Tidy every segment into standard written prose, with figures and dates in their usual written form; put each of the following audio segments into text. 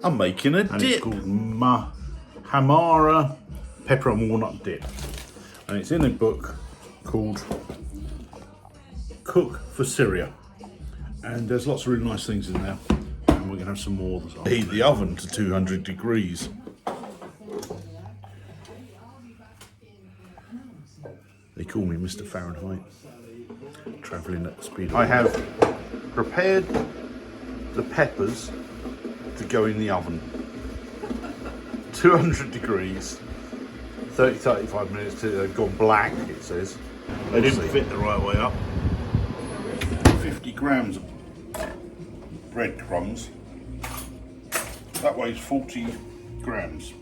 I'm making a and dip. it's called Hamara Pepper and Walnut Dip. And it's in a book called Cook for Syria. And there's lots of really nice things in there. And we're going to have some more this afternoon. Heat the oven to 200 degrees. They call me Mr. Fahrenheit. Travelling at the speed. I have prepared the peppers to go in the oven. 200 degrees, 30-35 minutes till they've gone black, it says. They didn't fit the right way up. 50 grams of breadcrumbs. That weighs 40 grams.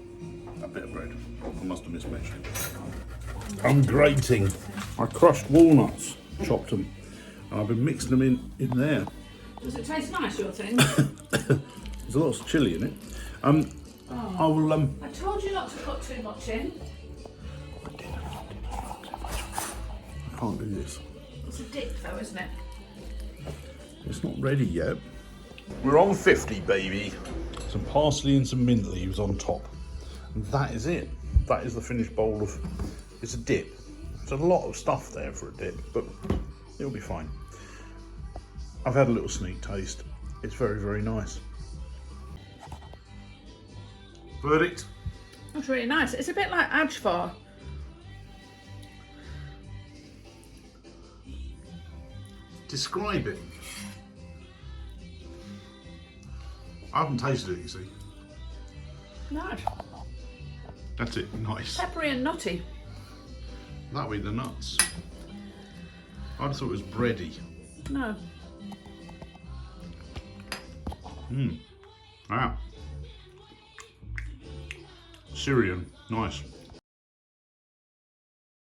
A bit of bread. I must have mismeasured it. I'm grating. I crushed walnuts, chopped them, and I've been mixing them in there. Does it taste nice, your thing? There's a lot of chilli in it. I will. I told you not to put too much in. I can't do this. It's a dip though, isn't it? It's not ready yet. We're on 50, baby. Some parsley and some mint leaves on top. And that is it. That is the finished bowl of, it's a dip. There's a lot of stuff there for a dip, but it'll be fine. I've had a little sneak taste. It's very, very nice. Verdict? That's really nice. It's a bit like ajvar. Describe it. I haven't tasted it, you see. Nice. That's it, nice. Peppery and nutty. That'll be the nuts. I just thought it was bready. No. Wow. Syrian, nice.